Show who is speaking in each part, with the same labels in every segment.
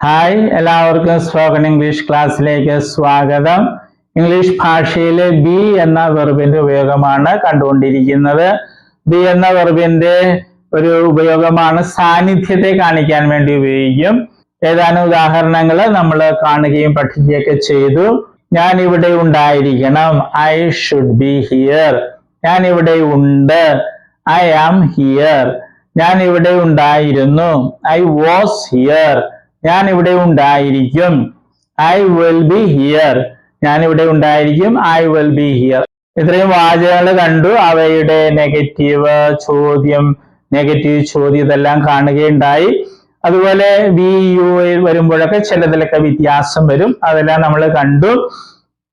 Speaker 1: Hi, എല്ലാവർക്കും spoken English ക്ലാസ്സിലേക്ക് സ്വാഗതം. ഇംഗ്ലീഷ് ഭാഷയിലെ ബി എന്ന വെർബിന്റെ ഉപയോഗമാണ് കണ്ടുകൊണ്ടിരിക്കുന്നത്. ബി എന്ന വെർബിന്റെ ഒരു ഉപയോഗമാണ് സാന്നിധ്യത്തെ കാണിക്കാൻ വേണ്ടി ഉപയോഗിക്കും. ഏതാനും ഉദാഹരണങ്ങൾ നമ്മൾ കാണുകയും പഠിക്കുകയൊക്കെ ചെയ്തു. ഞാൻ ഇവിടെ ഉണ്ടായിരിക്കണം, ഐ ഷുഡ് ബി ഹിയർ. ഞാൻ ഇവിടെ ഉണ്ട്, ഐ ആം ഹിയർ. ഞാൻ ഇവിടെ ഉണ്ടായിരുന്നു, ഐ വാസ് ഹിയർ. ഞാൻ ഇവിടെ ഉണ്ടായിരിക്കും, ഐ വിൽ ബി ഹിയർ. ഞാൻ ഇവിടെ ഉണ്ടായിരിക്കും, ഐ വിൽ ബി ഹിയർ. ഇത്രയും വാചകങ്ങൾ കണ്ടു. അവയുടെ നെഗറ്റീവ് ചോദ്യം ഇതെല്ലാം കാണുകയുണ്ടായി. അതുപോലെ വി യു വരുമ്പോഴൊക്കെ ചിലതിലൊക്കെ വ്യത്യാസം വരും. അതെല്ലാം നമ്മൾ കണ്ടു.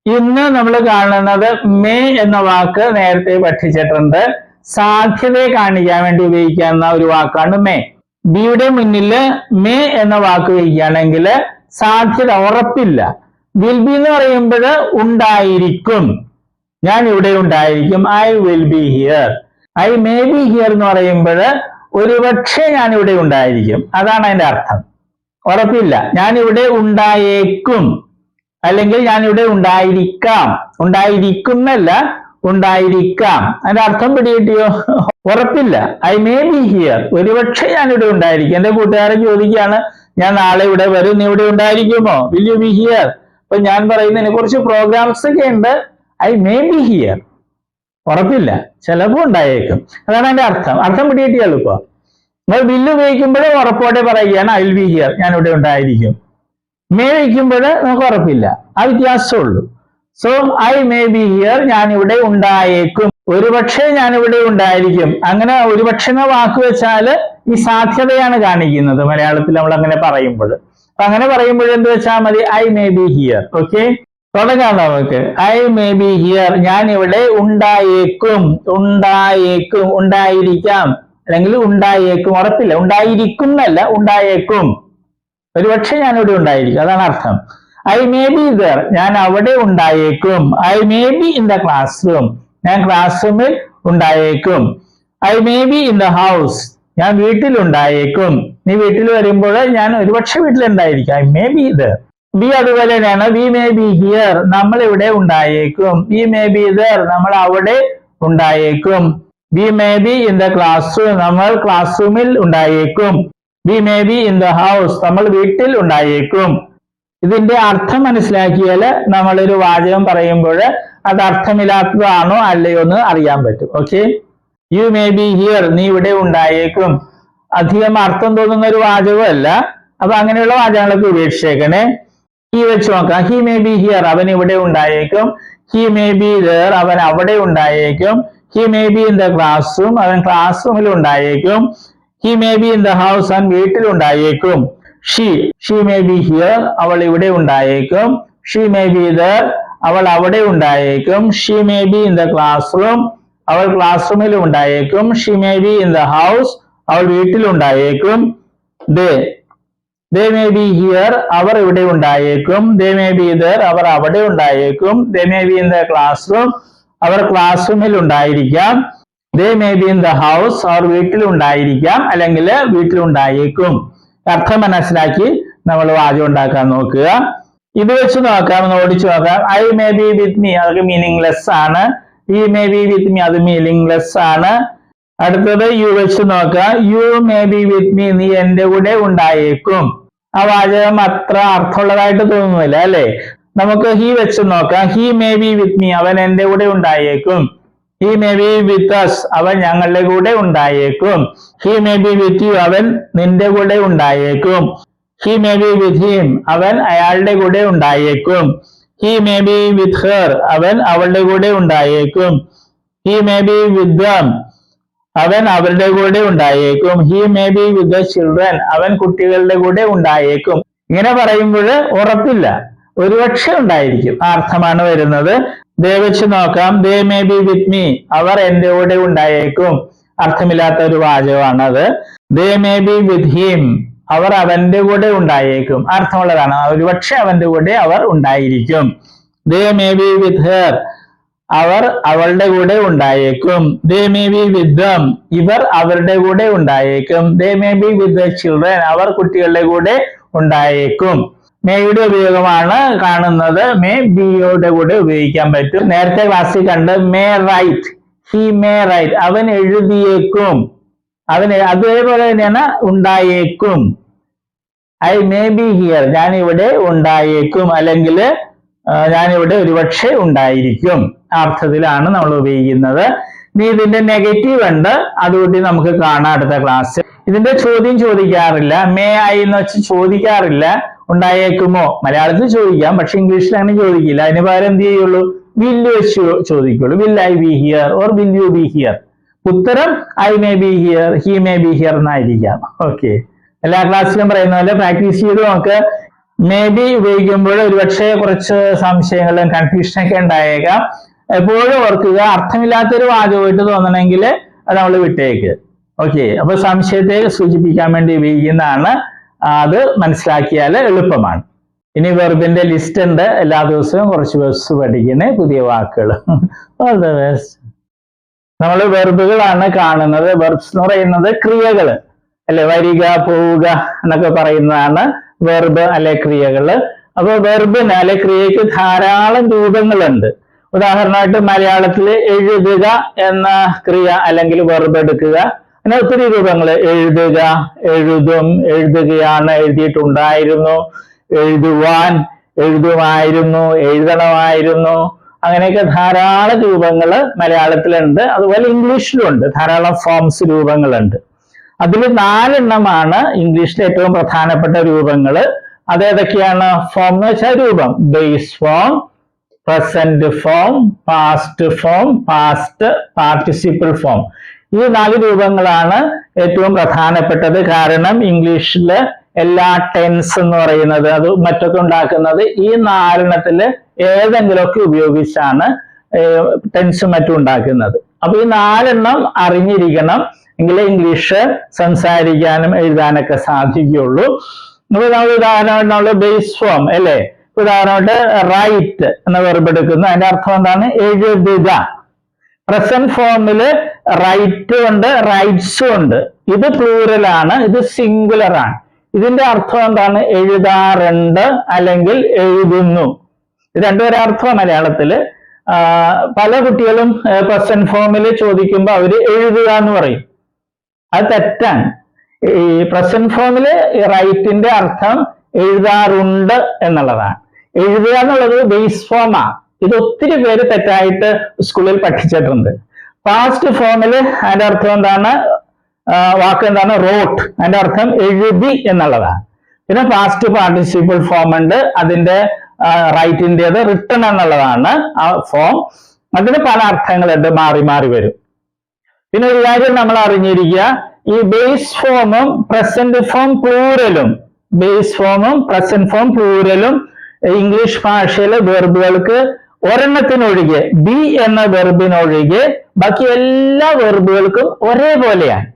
Speaker 1: ഇന്ന് നമ്മൾ കാണുന്നത് മേ എന്ന വാക്ക് നേരത്തെ പഠിച്ചിട്ടുണ്ട്. സാധ്യതയെ കാണിക്കാൻ വേണ്ടി ഉപയോഗിക്കാവുന്ന ഒരു വാക്കാണ് മേ. ബിയുടെ മുന്നിൽ മേ എന്ന വാക്ക് വയ്ക്കുകയാണെങ്കിൽ സാധ്യത, ഉറപ്പില്ല. വിൽ ബി എന്ന് പറയുമ്പോൾ ഉണ്ടായിരിക്കും, ഞാൻ ഇവിടെ ഉണ്ടായിരിക്കും, I will be here. I may be here എന്ന് പറയുമ്പോൾ ഒരുപക്ഷെ ഞാൻ ഇവിടെ ഉണ്ടായിരിക്കും, അതാണ് അതിന്റെ അർത്ഥം. ഉറപ്പില്ല, ഞാൻ ഇവിടെ ഉണ്ടായേക്കും, അല്ലെങ്കിൽ ഞാൻ ഇവിടെ ഉണ്ടായിരിക്കാം. ഉണ്ടായിരിക്കുന്നല്ല, ഉണ്ടായിരിക്കാം. അതിന്റെ അർത്ഥം പിടികിട്ടിയോ? ഉറപ്പില്ല, ഐ മേ ബി ഹിയർ. ഒരുപക്ഷെ ഞാനിവിടെ ഉണ്ടായിരിക്കും. എന്റെ കൂട്ടുകാരൻ ചോദിക്കുകയാണ്, ഞാൻ നാളെ ഇവിടെ വരും, നീ ഇവിടെ ഉണ്ടായിരിക്കുമോ? Will you be here? അപ്പൊ ഞാൻ പറയുന്നതിന് കുറച്ച് പ്രോഗ്രാംസ് ഒക്കെ ഉണ്ട്, ഐ മേ ബി ഹിയർ. ഉറപ്പില്ല, ചിലപ്പോൾ ഉണ്ടായേക്കും. അതാണ് അതിന്റെ അർത്ഥം പിടികിട്ടിയാലും ഇപ്പൊ നിങ്ങൾ ബില്ല് ഉപയോഗിക്കുമ്പോഴേ ഉറപ്പോടെ പറയുകയാണ് ഐ വിൽ ബി ഹിയർ, ഞാൻ ഇവിടെ ഉണ്ടായിരിക്കും. മേ വയ്ക്കുമ്പോൾ നമുക്ക് ഉറപ്പില്ല, ആ വ്യത്യാസമുള്ളൂ. So I may be here, ഞാൻ ഇവിടെ ഉണ്ടായേക്കും. ഒരുപക്ഷെ ഞാൻ ഇവിടെ ഉണ്ടായിരിക്കും. അങ്ങനെ ഒരുപക്ഷെ എന്ന വാക്ക് വെച്ചാൽ ഈ സാധ്യതയാണ് കാണിക്കുന്നത്. മലയാളത്തിൽ നമ്മൾ അങ്ങനെ പറയുമ്പോൾ, അപ്പൊ അങ്ങനെ പറയുമ്പോൾ എന്ത് വെച്ചാൽ മതി, I may be here. Okay, തുടങ്ങാം നമുക്ക്. ഐ മേ ബി ഹിയർ, ഞാൻ ഇവിടെ ഉണ്ടായേക്കും. ഉണ്ടായിരിക്കാം, അല്ലെങ്കിൽ ഉണ്ടായേക്കും. ഉറപ്പില്ല, ഉണ്ടായിരിക്കും എന്നല്ല, ഉണ്ടായേക്കും. ഒരുപക്ഷെ ഞാൻ ഇവിടെ ഉണ്ടായിരിക്കും, അതാണ് അർത്ഥം. ഐ മേ ബി ദർ, ഞാൻ അവിടെ ഉണ്ടായേക്കും. I may be in the class room, ഞാൻ ക്ലാസ് റൂമിൽ ഉണ്ടായേക്കും. I may be in the house, ഞാൻ വീട്ടിൽ ഉണ്ടായേക്കും. നീ വീട്ടിൽ വരുമ്പോൾ ഞാൻ ഒരുപക്ഷെ വീട്ടിലുണ്ടായിരിക്കും. I may be there. Be അതുപോലെ തന്നെയാണ്. വി മേ ബി ഹിയർ, നമ്മൾ ഇവിടെ ഉണ്ടായേക്കും. വി മേ ബി ദർ, നമ്മൾ അവിടെ ഉണ്ടായേക്കും. We may be in the class room, നമ്മൾ ക്ലാസ് റൂമിൽ ഉണ്ടായേക്കും. We may be in the house, നമ്മൾ വീട്ടിൽ ഉണ്ടായേക്കും. ഇതിന്റെ അർത്ഥം മനസ്സിലാക്കിയാൽ നമ്മളൊരു വാചകം പറയുമ്പോൾ അത് അർത്ഥമില്ലാത്തതാണോ അല്ലയോ എന്ന് അറിയാൻ പറ്റും. Okay, you may be here, നീ ഇവിടെ ഉണ്ടായേക്കും. അധികം അർത്ഥം തോന്നുന്ന ഒരു വാചകമല്ല. അപ്പൊ അങ്ങനെയുള്ള വാചകങ്ങളൊക്കെ ഉപേക്ഷിച്ചേക്കണേ. ഹി വെച്ച് നോക്കാം. ഹി മേ ബി ഹിയർ, അവൻ ഇവിടെ ഉണ്ടായേക്കും. ഹി മേ ബി ദർ, അവൻ അവിടെ ഉണ്ടായേക്കും. He may be in the class room, അവൻ ക്ലാസ് റൂമിൽ ഉണ്ടായേക്കും. He may be in the house, അവൻ വീട്ടിൽ ഉണ്ടായേക്കും. ഷീ മേ ബി ഹിയർ, അവൾ ഇവിടെ ഉണ്ടായേക്കും. ഷീ മേ ബി ദർ, അവൾ അവിടെ ഉണ്ടായേക്കും. She may be in the class room, അവൾ ക്ലാസ് റൂമിൽ ഉണ്ടായേക്കും. She may be in the house, അവൾ വീട്ടിൽ ഉണ്ടായേക്കും. ദേ മേ ബി ഹിയർ, അവർ ഇവിടെ ഉണ്ടായേക്കും. ദേ മേ ബി ദർ, അവർ അവിടെ ഉണ്ടായേക്കും. They may be in the class room, അവർ ക്ലാസ് റൂമിൽ ഉണ്ടായിരിക്കാം. They may be in the house, അവർ വീട്ടിൽ ഉണ്ടായിരിക്കാം, അല്ലെങ്കിൽ വീട്ടിൽ ഉണ്ടായേക്കും. അർത്ഥം മനസ്സിലാക്കി നമ്മൾ വാചകം ഉണ്ടാക്കാൻ നോക്കുക. ഇത് വെച്ച് നോക്കാം, ഒന്ന് ഓടിച്ചു നോക്കാം. I may be with me, അതൊക്കെ മീനിങ്ലെസ് ആണ്. We may be with me, അത് മീനിങ്ലെസ് ആണ്. അടുത്തത് യു വെച്ച് നോക്കാം. You may be with me, നീ എന്റെ കൂടെ ഉണ്ടായേക്കും. ആ വാചകം അത്ര അർത്ഥമുള്ളതായിട്ട് തോന്നുന്നില്ല അല്ലെ? നമുക്ക് ഹി വെച്ച് നോക്കാം. He may be with me, അവൻ എന്റെ കൂടെ ഉണ്ടായേക്കും. He may be with us, അവൻ ഞങ്ങളുടെ കൂടെ ഉണ്ടായേക്കും. He may be with you, അവൻ നിന്റെ കൂടെ ഉണ്ടായേക്കും. He may be with him, അവൻ അയാളുടെ കൂടെ ഉണ്ടായേക്കും. He may be with her, അവൻ അവളുടെ കൂടെ ഉണ്ടായേക്കും. He may be with them, അവൻ അവരുടെ കൂടെ ഉണ്ടായേക്കും. He may be with the children, അവൻ കുട്ടികളുടെ കൂടെ ഉണ്ടായേക്കും. ഇങ്ങനെ പറയുമ്പോൾ ഉറപ്പില്ല, ഒരുപക്ഷെ ഉണ്ടായിരിക്കും, ആ അർത്ഥമാണ് വരുന്നത്. ദേ വെച്ച് നോക്കാം. They may be with me, അവർ എന്റെ കൂടെ ഉണ്ടായേക്കും. അർത്ഥമില്ലാത്ത ഒരു വാചകമാണത്. They may be with him, അവർ അവന്റെ കൂടെ ഉണ്ടായേക്കും. അർത്ഥമുള്ളതാണ്, ഒരുപക്ഷെ അവന്റെ കൂടെ അവർ ഉണ്ടായിരിക്കും. They may be with her, അവർ അവളുടെ കൂടെ ഉണ്ടായേക്കും. They may be with them, ഇവർ അവരുടെ കൂടെ ഉണ്ടായേക്കും. They may be with the children, അവർ കുട്ടികളുടെ കൂടെ ഉണ്ടായേക്കും. മേയുടെ ഉപയോഗമാണ് കാണുന്നത്. മേ ബിയോടെ കൂടെ ഉപയോഗിക്കാൻ പറ്റും. നേരത്തെ ക്ലാസ്സിൽ കണ്ട് may right, he may right, അവൻ എഴുതിയേക്കും. അതേപോലെ തന്നെയാണ് ഉണ്ടായേക്കും. ഐ മേ ബി ഹിയർ, ഞാൻ ഇവിടെ ഉണ്ടായേക്കും, അല്ലെങ്കിൽ ഞാനിവിടെ ഒരുപക്ഷെ ഉണ്ടായിരിക്കും. ആ അർത്ഥത്തിലാണ് നമ്മൾ ഉപയോഗിക്കുന്നത്. ഇനി ഇതിന്റെ നെഗറ്റീവ് ഉണ്ട്, അതുകൂടി നമുക്ക് കാണാം അടുത്ത ക്ലാസ്. ഇതിന്റെ ചോദ്യം ചോദിക്കാറില്ല, മേ ഐ എന്ന് വെച്ച് ചോദിക്കാറില്ല. ഉണ്ടായേക്കുമോ മലയാളത്തിൽ ചോദിക്കാം, പക്ഷെ ഇംഗ്ലീഷിൽ അങ്ങനെ ചോദിക്കില്ല. അതിന് പകരം എന്ത് ചെയ്യുള്ളൂ, വില്ല് വെച്ച് ചോദിക്കുള്ളൂ. Will I be here or will you be here. ഉത്തരം I may be here, he may be here എന്നായിരിക്കാം. ഓക്കെ, എല്ലാ ക്ലാസ്സിലും പറയുന്ന പോലെ പ്രാക്ടീസ് ചെയ്ത് നമുക്ക്. മേ ബി ഉപയോഗിക്കുമ്പോൾ ഒരുപക്ഷെ കുറച്ച് സംശയങ്ങളും കൺഫ്യൂഷനൊക്കെ ഉണ്ടായേക്കാം. എപ്പോഴും ഓർക്കുക, അർത്ഥമില്ലാത്തൊരു വാചകമായിട്ട് തോന്നണമെങ്കിൽ അത് നമ്മൾ വിട്ടേക്ക്. ഓക്കെ, അപ്പൊ സംശയത്തെ സൂചിപ്പിക്കാൻ വേണ്ടി ഉപയോഗിക്കുന്നതാണ്. അത് മനസ്സിലാക്കിയാൽ എളുപ്പമാണ്. ഇനി വെർബിന്റെ ലിസ്റ്റ് ഉണ്ട്. എല്ലാ ദിവസവും കുറച്ച് വെർബ്സ് പഠിക്കുന്ന പുതിയ വാക്കുകൾ. All the best. നമ്മൾ വെർബുകളാണ് കാണുന്നത്. വെർബ്സ് എന്ന് പറയുന്നത് ക്രിയകൾ അല്ലെ, വരിക, പോവുക എന്നൊക്കെ പറയുന്നതാണ് വെർബ് അല്ലെ ക്രിയകള്. അപ്പൊ വെർബിന് അല്ലെ ക്രിയക്ക് ധാരാളം രൂപങ്ങളുണ്ട്. ഉദാഹരണമായിട്ട് മലയാളത്തില് എഴുതുക എന്ന ക്രിയ അല്ലെങ്കിൽ വെർബ് എടുക്കുക, അങ്ങനെ ഒത്തിരി രൂപങ്ങൾ. എഴുതുക, എഴുതും, എഴുതുകയാണ്, എഴുതിയിട്ടുണ്ടായിരുന്നു, എഴുതുവാൻ, എഴുതുമായിരുന്നു, എഴുതണമായിരുന്നു, അങ്ങനെയൊക്കെ ധാരാളം രൂപങ്ങൾ മലയാളത്തിലുണ്ട്. അതുപോലെ ഇംഗ്ലീഷിലും ഉണ്ട്, ധാരാളം ഫോംസ് രൂപങ്ങളുണ്ട്. അതിൽ 4 എണ്ണമാണ് ഇംഗ്ലീഷിലെ ഏറ്റവും പ്രധാനപ്പെട്ട രൂപങ്ങൾ. അതേതൊക്കെയാണ്? ഫോം എന്ന് വെച്ചാൽ രൂപം. Base form, present form, past form, past participle form. ഈ 4 രൂപങ്ങളാണ് ഏറ്റവും പ്രധാനപ്പെട്ടത്. കാരണം ഇംഗ്ലീഷില് എല്ലാ ടെൻസ് എന്ന് പറയുന്നത് അത് മറ്റൊക്കെ ഉണ്ടാക്കുന്നത് ഈ 4 എണ്ണത്തില് ഏതെങ്കിലുമൊക്കെ ഉപയോഗിച്ചാണ് ടെൻസും മറ്റും ഉണ്ടാക്കുന്നത്. അപ്പൊ ഈ 4 എണ്ണം അറിഞ്ഞിരിക്കണം, എങ്കിലേ ഇംഗ്ലീഷ് സംസാരിക്കാനും എഴുതാനൊക്കെ സാധിക്കുകയുള്ളൂ. നമ്മൾ ഉദാഹരണമായിട്ട് നമ്മൾ ബേസ് ഫോം അല്ലെ, ഉദാഹരണമായിട്ട് റൈറ്റ് എന്ന വെർബ് എടുക്കുന്നു. അതിന്റെ അർത്ഥം എന്താണ്? എഴുതുക. പ്രസന്റ് ഫോമില് റൈറ്റ് ഉണ്ട്, റൈറ്റ്സും ഉണ്ട്. ഇത് പ്ലൂറൽ ആണ്, ഇത് സിംഗുലർ ആണ്. ഇതിന്റെ അർത്ഥം എന്താണ്? എഴുതാറുണ്ട് അല്ലെങ്കിൽ എഴുതുന്നു. ഇത് രണ്ടുപേരെ അർത്ഥം മലയാളത്തില്. പല കുട്ടികളും പ്രസന്റ് ഫോമിൽ ചോദിക്കുമ്പോൾ അവര് എഴുതുക എന്ന് പറയും. അത് തെറ്റാണ്. ഈ പ്രസന്റ് ഫോമില് റൈറ്റിന്റെ അർത്ഥം എഴുതാറുണ്ട് എന്നുള്ളതാണ്. എഴുതുക എന്നുള്ളത് ബേസ് ഫോമാ. ഇത് ഒത്തിരി പേര് തെറ്റായിട്ട് സ്കൂളിൽ പഠിച്ചിട്ടുണ്ട്. പാസ്റ്റ് ഫോമില് അതിന്റെ അർത്ഥം എന്താണ്? വാക്ക് എന്താണ്? റോട്ട്. അതിന്റെ അർത്ഥം എഴുതി എന്നുള്ളതാണ്. പിന്നെ പാസ്റ്റ് പാർട്ടിസിപ്പിൾ ഫോം ഉണ്ട്, അതിന്റെ റൈറ്റിൻ്റെത് റിട്ടൺ എന്നുള്ളതാണ് ആ ഫോം. അതിന് പല അർത്ഥങ്ങളുണ്ട്, മാറി മാറി വരും. പിന്നെ ഒരു കാര്യം നമ്മൾ അറിഞ്ഞിരിക്കുക, ഈ ബേസ് ഫോമും പ്രസന്റ് ഫോം പ്ലൂറലും, ബേസ് ഫോമും പ്രസന്റ് ഫോം പ്ലൂറലും ഇംഗ്ലീഷ് ഭാഷയിലെ വെർബുകൾക്ക് ഒരെണ്ണത്തിനൊഴികെ, ബി എന്ന വെർബിനൊഴികെ ബാക്കി എല്ലാ വെർബുകൾക്കും ഒരേപോലെയാണ്.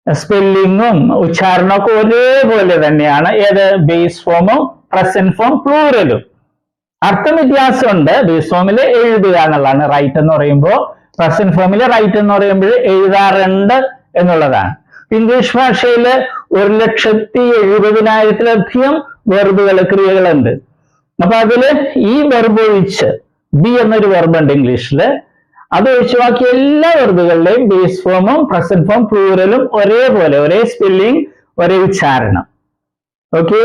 Speaker 1: സ്പെല്ലിങ്ങും ഉച്ചാരണമൊക്കെ ഒരേപോലെ തന്നെയാണ്. ഏത്? ബേസ് ഫോമും പ്രസന്റ് ഫോം പ്ലൂറലും. അർത്ഥം വ്യത്യാസമുണ്ട്. ബേസ് ഫോമിൽ എഴുതുക എന്നുള്ളതാണ് റൈറ്റ് എന്ന് പറയുമ്പോൾ, പ്രസന്റ് ഫോമിൽ റൈറ്റ് എന്ന് പറയുമ്പോൾ എഴുതാറുണ്ട് എന്നുള്ളതാണ്. ഇംഗ്ലീഷ് ഭാഷയിൽ 1,70,70,000-ലധികം വെർബുകൾ, ക്രിയകളുണ്ട്. അപ്പൊ അതില് ഈ വെർബ് ഒഴിച്ച്, ബി എന്നൊരു വെർബ് ഉണ്ട് ഇംഗ്ലീഷില്, അത് ഒഴിച്ച് ബാക്കി എല്ലാ വെർബുകളിലെയും ബേസ് ഫോമും പ്രസന്റ് ഫോം പ്ലൂറലും ഒരേപോലെ, ഒരേ സ്പെല്ലിംഗ്, ഒരേ ഉച്ചാരണം. ഓക്കെ,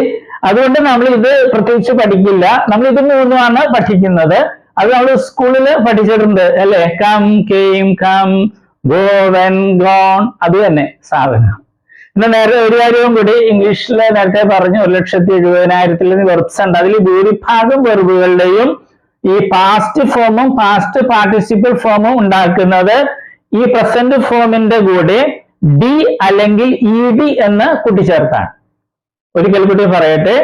Speaker 1: അതുകൊണ്ട് നമ്മൾ ഇത് പ്രത്യേകിച്ച് പഠിക്കില്ല. നമ്മൾ ഇത് 3ആണ് പഠിക്കുന്നത്. അത് നമ്മൾ സ്കൂളിൽ പഠിച്ചിട്ടുണ്ട് അല്ലെ. Come, came, come, go, went, gone, അത് തന്നെ സാധനം. പിന്നെ നേരെ ഒരു കാര്യവും കൂടി, ഇംഗ്ലീഷിൽ നേരത്തെ പറഞ്ഞു 1,70,000-ൽ വെർബ്സ് ഉണ്ട്. അതിൽ ഭൂരിഭാഗം വെർബുകളുടെയും ഈ പാസ്റ്റ് ഫോമും പാസ്റ്റ് പാർട്ടിസിപ്പിൾ ഫോമും ഉണ്ടാക്കുന്നത് ഈ പ്രസന്റ് ഫോമിന്റെ കൂടെ ഡി അല്ലെങ്കിൽ ഇ ഡി എന്ന് കൂട്ടിച്ചേർത്താണ്. ഒരിക്കൽ കൂടി പറയട്ടെ,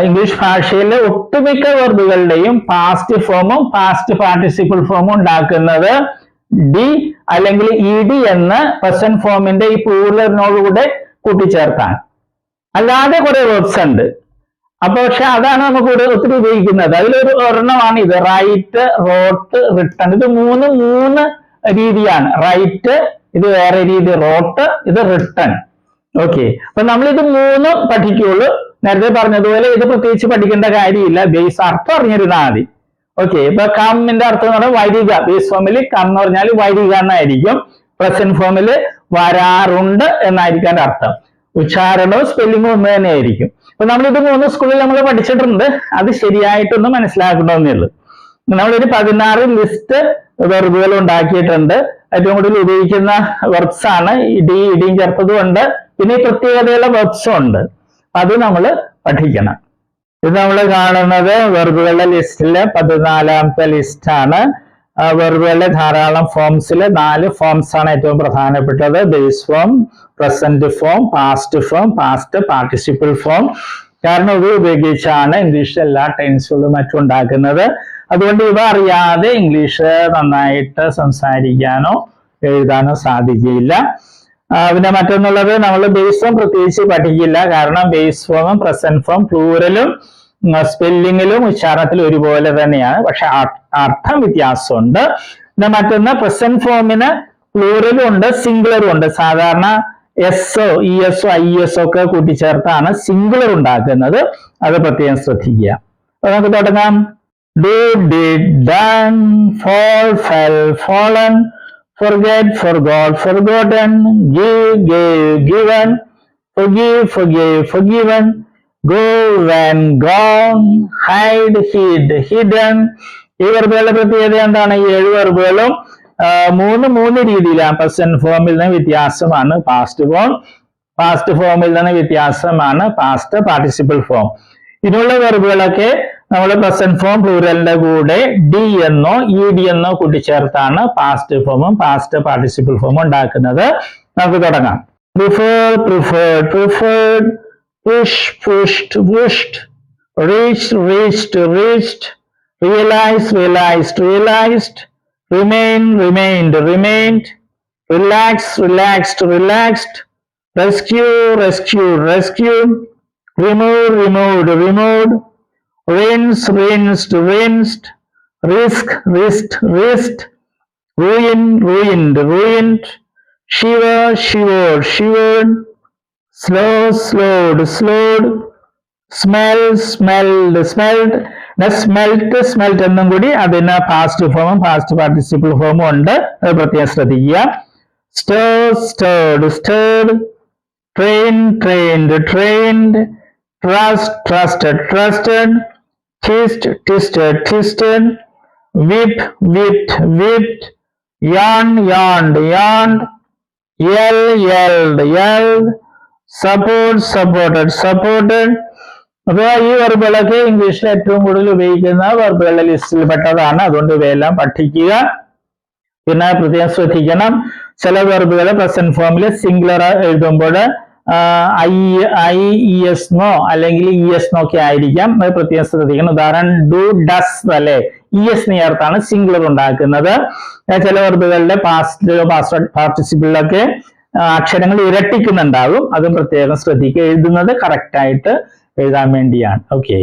Speaker 1: ഇംഗ്ലീഷ് ഭാഷയിലെ ഒട്ടുമിക്ക വെർബുകളുടെയും പാസ്റ്റ് ഫോമും പാസ്റ്റ് പാർട്ടിസിപ്പിൾ ഫോമും ഉണ്ടാക്കുന്നത് ഡി അല്ലെങ്കിൽ ഇ ഡി എന്ന് പ്രസന്റ് ഫോമിന്റെ ഈ പ്ലൂറലിനോടുകൂടെ കൂട്ടിച്ചേർത്താണ്. അല്ലാതെ കുറെ വേർബ്സ് ഉണ്ട്. അപ്പൊ പക്ഷെ അതാണ് നമുക്ക് ഒത്തിരി ഉപയോഗിക്കുന്നത്. അതിലൊരു ഒരെണ്ണമാണ് ഇത്, റൈറ്റ്, റോട്ട്, റിട്ടൺ. ഇത് മൂന്ന് രീതിയാണ്. റൈറ്റ് ഇത് വേറെ രീതി, റോട്ട് ഇത് റിട്ടൺ. ഓക്കെ, അപ്പൊ നമ്മളിത് 3 പഠിക്കുള്ളൂ. നേരത്തെ പറഞ്ഞതുപോലെ ഇത് പ്രത്യേകിച്ച് പഠിക്കേണ്ട കാര്യമില്ല, ബേസ് അർത്ഥം അറിഞ്ഞിരുന്നാൽ മതി. ഓക്കെ, ഇപ്പൊ കമ്മിന്റെ അർത്ഥം എന്ന് പറഞ്ഞാൽ വരിക. ബേസ് ഫോമിൽ കം എന്ന് പറഞ്ഞാൽ വരിക എന്നായിരിക്കും. പ്രസന്റ് ഫോമിൽ വരാറുണ്ട് എന്നായിരിക്കും അതിന്റെ അർത്ഥം. ഉച്ചാരണവും സ്പെല്ലിങ്ങും ഒന്ന് തന്നെ ആയിരിക്കും. അപ്പൊ നമ്മളിത് 3 സ്കൂളിൽ നമ്മൾ പഠിച്ചിട്ടുണ്ട്. അത് ശരിയായിട്ടൊന്ന് മനസ്സിലാക്കണമെന്നേ ഉള്ളൂ. നമ്മളൊരു 16 ലിസ്റ്റ് വെർബുകൾ ഉണ്ടാക്കിയിട്ടുണ്ട്. ഏറ്റവും കൂടുതൽ ഉപയോഗിക്കുന്ന വെർബ്സ് ആണ് ഇടിയും ചേർത്തതും ഉണ്ട്, പിന്നെ പ്രത്യേകതയുള്ള വെർബ്സും ഉണ്ട്. അത് നമ്മൾ പഠിക്കണം. ഇത് നമ്മൾ കാണുന്നത് വെർബുകളുടെ ലിസ്റ്റിലെ 14ാമത്തെ ലിസ്റ്റ് ആണ്. വെർബുകളുടെ ധാരാളം ഫോംസിൽ 4 ഫോംസ് ആണ് ഏറ്റവും പ്രധാനപ്പെട്ടത്. Base form, present form, past form, past participle form. കാരണം ഇത് ഉപയോഗിച്ചാണ് ഇംഗ്ലീഷിൽ എല്ലാ ടെൻസുകളും മറ്റും ഉണ്ടാക്കുന്നത്. അതുകൊണ്ട് ഇവ അറിയാതെ ഇംഗ്ലീഷ് നന്നായിട്ട് സംസാരിക്കാനോ എഴുതാനോ സാധിക്കില്ല. പിന്നെ മറ്റൊന്നുള്ളത്, നമ്മൾ ബേസ് ഫോം പ്രത്യേകിച്ച് പഠിക്കില്ല. കാരണം ബേസ് ഫോമും പ്രസന്റ് ഫോം പ്ലൂറലും സ്പെല്ലിങ്ങിലും ഉച്ചാരണത്തിലും ഒരുപോലെ തന്നെയാണ്, പക്ഷെ അർത്ഥം വ്യത്യാസമുണ്ട്. പിന്നെ മറ്റൊന്ന്, പ്രസന്റ് ഫോമിന് പ്ലൂറലും ഉണ്ട്, സിംഗുലറും ഉണ്ട്. സാധാരണ എസ്ഒ, ഇഎസ്ഒ, ഐഎസ്ഒ ഒക്കെ കൂട്ടിച്ചേർത്താണ് സിംഗുലർ ഉണ്ടാക്കുന്നത്. അത് പ്രത്യേകം ശ്രദ്ധിക്കുക. അപ്പൊ നമുക്ക് തുടങ്ങാം. Do, did, done, fall, fell, fallen, forget, forgot, forgotten, give, gave, given, forgive, forgave, forgiven, go, went, gone, hide, hid, hidden. ഈ വെർബുകളുടെ പ്രത്യേകത എന്താണ്? ഈ 7 വെർബുകളും 3 രീതിയിലാണ്. പ്രസന്റ് ഫോമിൽ നിന്ന് വ്യത്യാസമാണ് പാസ്റ്റ് ഫോം, പാസ്റ്റ് ഫോമിൽ നിന്ന് വ്യത്യാസമാണ് പാസ്റ്റ് പാർട്ടിസിപ്പിൾ ഫോം. ഇതിനുള്ള വെർബുകളൊക്കെ നമ്മൾ പ്രസന്റ് ഫോം പ്ലൂറലിന്റെ കൂടെ ഡി എന്നോ ഇ ഡി എന്നോ കൂട്ടിച്ചേർത്താണ് പാസ്റ്റ് ഫോമും പാസ്റ്റ് പാർട്ടിസിപ്പിൾ ഫോമും ഉണ്ടാക്കുന്നത്. നമുക്ക് തുടങ്ങാം. Prefer, preferred, preferred, push, pushed, pushed, reach, reached, reached, realise, realised, realised, remain, remained, remained, relax, relaxed, relaxed, rescue, rescued, rescued, remove, removed, removed, rinse, rinsed, rinsed, risk, risked, risked, ruin, ruined, ruined, shiver, shivered, shivered, slow, slowed, slowed, smell, smelled, smelled. Smelt, smelt എന്നും കൂടി അതിന് past ഫോമും past participle ഫോമും ഉണ്ട്. അത് പ്രത്യേകം ശ്രദ്ധിക്കുക. stir, stirred, stirred, train, trained, trained, trust, trusted, trusted, twist, twisted, twisted, whip, whipped, whipped, yarn, yarned, yarned, yell, yelled, yelled, support, supported, supported. അപ്പൊ ഈ വെർബുകളൊക്കെ ഇംഗ്ലീഷിൽ ഏറ്റവും കൂടുതൽ ഉപയോഗിക്കുന്ന വെർബുകളുടെ ലിസ്റ്റിൽ പെട്ടതാണ്. അതുകൊണ്ട് ഇവയെല്ലാം പഠിക്കുക. പിന്നെ പ്രത്യേകം ശ്രദ്ധിക്കണം, ചില വെർബുകൾ പ്രസന്റ് ഫോമിൽ സിംഗുലർ എഴുതുമ്പോൾ ഐ ഇ എസ് നോ അല്ലെങ്കിൽ ഇ എസ് നോ ഒക്കെ ആയിരിക്കാം. അത് പ്രത്യേകം ശ്രദ്ധിക്കണം. ഉദാഹരണം ഡു, ഡസ് അല്ലെ, ഇ എസ് നേർത്താണ് സിംഗുലർ ഉണ്ടാക്കുന്നത്. ചില വെർബുകളുടെ പാസ്റ്റ് പാർട്ടിസിപ്പിളിലൊക്കെ അക്ഷരങ്ങൾ ഇരട്ടിക്കുന്നുണ്ടാകും. അതും പ്രത്യേകം ശ്രദ്ധിക്കുക. എഴുതുന്നത് കറക്റ്റ് ആയിട്ട് എഴുതാൻ വേണ്ടിയാണ്. ഓക്കെ.